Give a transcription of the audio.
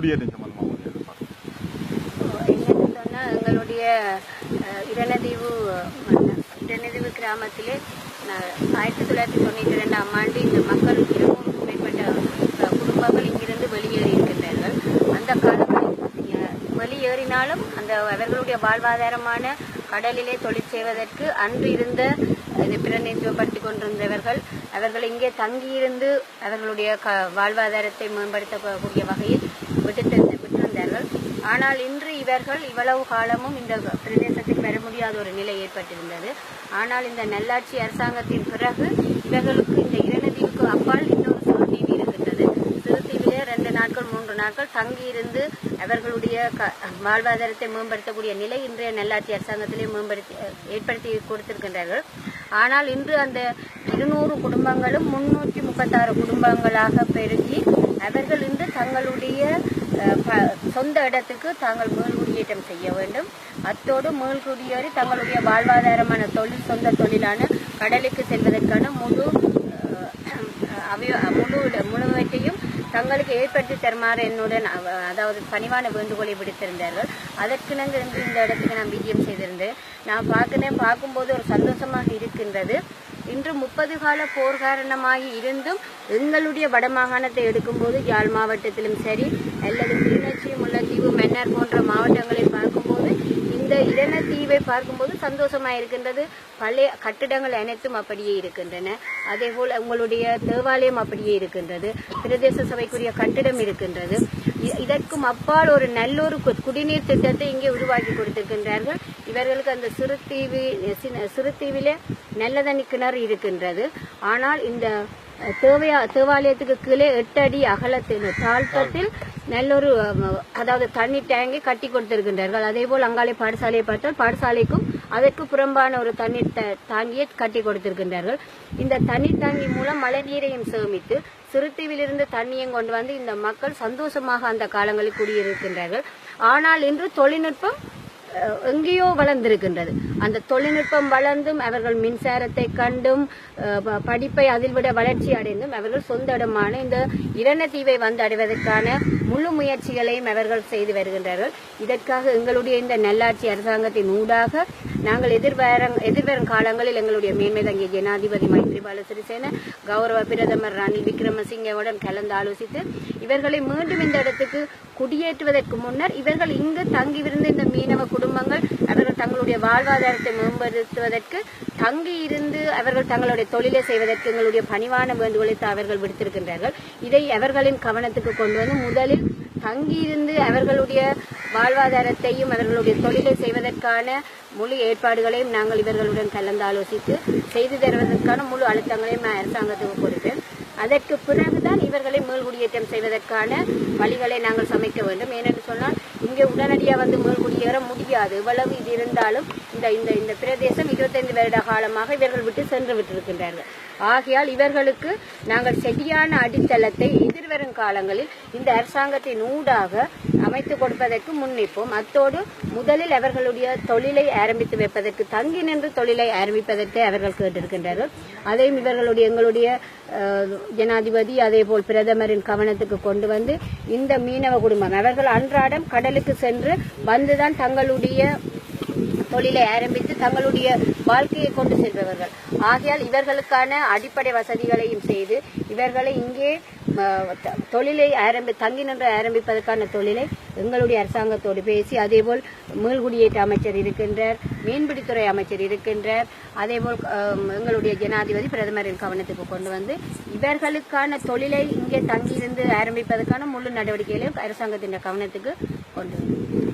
குடியேற்றம் சம்பந்தமாக என்னன்னு சொன்னால் எங்களுடைய இரநதீவு கிராமத்திலே 1992ஆம் ஆண்டு இந்த மக்கள் 200க்கும் மேற்பட்ட குடும்பங்கள் இங்கிருந்து வெளியேறி இருக்கின்றார்கள். அந்த காலத்தில் வெளியேறினாலும் அந்த அவர்களுடைய வாழ்வாதாரமான கடலிலே தொழில் செய்வதற்கு அன்று இருந்த பிரதிநிதித்துவப்படுத்திக் கொண்டிருந்தவர்கள் அவர்கள் இங்கே தங்கியிருந்து அவர்களுடைய வாழ்வாதாரத்தை மேம்படுத்தக்கூடிய வகையில் விட்டிருந்தார்கள். ஆனால் இன்று இவர்கள் இவ்வளவு காலமும் இந்த பிரதேசத்துக்கு வர முடியாத ஒரு நிலை ஏற்பட்டிருந்தது. ஆனால் இந்த நல்லாட்சி அரசாங்கத்தின் பிறகு இவர்களுக்கு இந்த இரநதீவுக்கு அப்பால் இன்னொரு சிறுதீவு இருக்கின்றது. சிறுதீவிலே 2 நாட்கள் 3 நாட்கள் தங்கியிருந்து அவர்களுடைய வாழ்வாதாரத்தை மேம்படுத்தக்கூடிய நிலை இன்றைய நல்லாட்சி அரசாங்கத்திலே ஏற்படுத்தி கொடுத்திருக்கின்றார்கள். ஆனால் இன்று அந்த 200 குடும்பங்களும் 336 குடும்பங்களாக பெருகி அவர்கள் இன்று தங்களுடைய சொந்த இடத்துக்கு தாங்கள் மேல்குடியேற்றம் செய்ய வேண்டும். அத்தோடு மேல்குடியேறி தங்களுடைய வாழ்வாதாரமான சொந்த தொழிலான கடலுக்கு செல்வதற்கான முழுவற்றையும் தங்களுக்கு ஏற்படுத்தி தருமாறு என்னுடன் அதாவது பணிவான வேண்டுகோளை விடுத்திருந்தார்கள். அதற்கிணங்க இந்த இடத்துக்கு நான் விஜயம் செய்திருந்தேன். நான் பார்க்கும்போது ஒரு சந்தோஷமாக இருக்கின்றது. இன்று 30 கால போர் காரணமாகி இருந்தும் எங்களுடைய வடமாகாணத்தை எடுக்கும்போது யாழ் மாவட்டத்திலும் சரி அல்லது கிளிநொச்சி, முல்லைத்தீவு, மன்னார் போன்ற மாவட்டங்களை பார்க்கும்போது இந்த இரநதீவை பார்க்கும்போது சந்தோஷமாக இருக்கின்றது. பழைய கட்டிடங்கள் அனைத்தும் அப்படியே இருக்கின்றன. அதே போல் உங்களுடைய தேவாலயம் அப்படியே இருக்கின்றது. பிரதேச சபைக்குரிய கட்டிடம் இருக்கின்றது. இதற்கும் அப்பால் ஒரு நல்லொரு குடிநீர் திட்டத்தை இங்கே உருவாக்கி கொடுத்திருக்கின்றார்கள். இவர்களுக்கு அந்த சிறுதீவிலே நல்ல தண்ணி கிணறு இருக்கின்றது. ஆனால் இந்த தேவாலயத்துக்கு கீழே 8 அடி அகலத்தில் தாழ்த்தத்தில் நல்லொரு அதாவது தண்ணி டேங்கை கட்டி கொடுத்திருக்கின்றார்கள். அதே போல் அங்காலே பாடசாலையை பார்த்தால் பாடசாலைக்கும் அதற்கு புறம்பான ஒரு தண்ணீர் தாங்கியை கட்டி கொடுத்திருக்கின்றார்கள். இந்த தண்ணீர் தாங்கி மூலம் மழை நீரையும் சேமித்து சிறுதீவிலிருந்து தண்ணியும் கொண்டு வந்து இந்த மக்கள் சந்தோஷமாக அந்த காலங்களில் குடியிருக்கின்றார்கள். ஆனால் இன்று தொழில்நுட்பம் எங்கேயோ வளர்ந்திருக்கின்றது. அந்த தொழில்நுட்பம் வளர்ந்தும் அவர்கள் மின்சாரத்தை கண்டும் படிப்பை அதில் விட வளர்ச்சி அடைந்தும் அவர்கள் சொந்த இடமான இந்த இரநதீவை வந்து அடைவதற்கான முழு முயற்சிகளையும் அவர்கள் செய்து வருகின்றார்கள். இதற்காக எங்களுடைய இந்த நல்லாட்சி அரசாங்கத்தின் ஊடாக நாங்கள் எதிர்வரும் காலங்களில் எங்களுடைய மேன்மை தங்கிய ஜனாதிபதி மைத்ரிபால சிறிசேன, கௌரவ பிரதமர் ரணில் விக்ரமசிங்கவுடன் கலந்து ஆலோசித்து இவர்களை மீண்டும் இந்த இடத்துக்கு குடியேற்றுவதற்கு முன்னர் இவர்கள் இங்கு தங்கியிருந்த இந்த மீனவ குடும்பங்கள் அவர்கள் தங்களுடைய வாழ்வாதாரத்தை மேம்படுத்துவதற்கு தங்கியிருந்து அவர்கள் தங்களுடைய தொழிலை செய்வதற்கு எங்களுடைய பணிவான வேண்டுகோளை அவர்கள் விடுத்திருக்கின்றார்கள். இதை அவர்களின் கவனத்துக்கு கொண்டு வந்து முதலில் தங்கியிருந்து அவர்களுடைய வாழ்வாதாரத்தையும் அவர்களுடைய தொழிலை செய்வதற்கான முழு ஏற்பாடுகளையும் நாங்கள் இவர்களுடன் கலந்து ஆலோசித்து செய்து தருவதற்கான முழு அழுத்தங்களையும் நான் அரசாங்கத்துக்கு கொடுப்பேன். அதற்கு பிறகுதான் இவர்களை மேல்குடியேற்றம் செய்வதற்கான வழிகளை நாங்கள் சமைக்க வேண்டும். ஏனென்று சொன்னால் இங்கே உடனடியாக வந்து மேல்குடியேற முடியாது. எவ்வளவு இது இருந்தாலும் இந்த பிரதேசம் 25 வருட காலமாக இவர்கள் விட்டு சென்று விட்டிருக்கின்றார்கள். ஆகையால் இவர்களுக்கு நாங்கள் சரியான அடித்தளத்தை எதிர்வரும் காலங்களில் இந்த அரசாங்கத்தின் ஊடாக அமைத்து கொடுப்பதற்கு முன்னிப்போம். அத்தோடு முதலில் அவர்களுடைய தொழிலை ஆரம்பித்து வைப்பதற்கு தங்கி நின்று தொழிலை ஆரம்பிப்பதற்கு அவர்கள் கேட்டிருக்கின்றார்கள். அதையும் எங்களுடைய ஜனாதிபதி அதே போல் பிரதமரின் கவனத்துக்கு கொண்டு வந்து இந்த மீனவ குடும்பம் அவர்கள் அன்றாடம் கடலுக்கு சென்று வந்துதான் தங்களுடைய தொழிலை ஆரம்பித்து தங்களுடைய வாழ்க்கையை கொண்டு செல்பவர்கள். ஆகையால் இவர்களுக்கான அடிப்படை வசதிகளையும் செய்து இவர்களை இங்கே தொழிலை தங்கி நின்று ஆரம்பிப்பதற்கான தொழிலை எங்களுடைய அரசாங்கத்தோடு பேசி அதேபோல் மேல்குடியேற்ற அமைச்சர் இருக்கின்றார், மீன்பிடித்துறை அமைச்சர் இருக்கின்றார், அதேபோல் எங்களுடைய ஜனாதிபதி பிரதமரின் கவனத்துக்கு கொண்டு வந்து இவர்களுக்கான தொழிலை இங்கே தங்கியிருந்து ஆரம்பிப்பதற்கான முழு நடவடிக்கைகளையும் அரசாங்கத்தின் கவனத்துக்கு கொண்டு வரும்.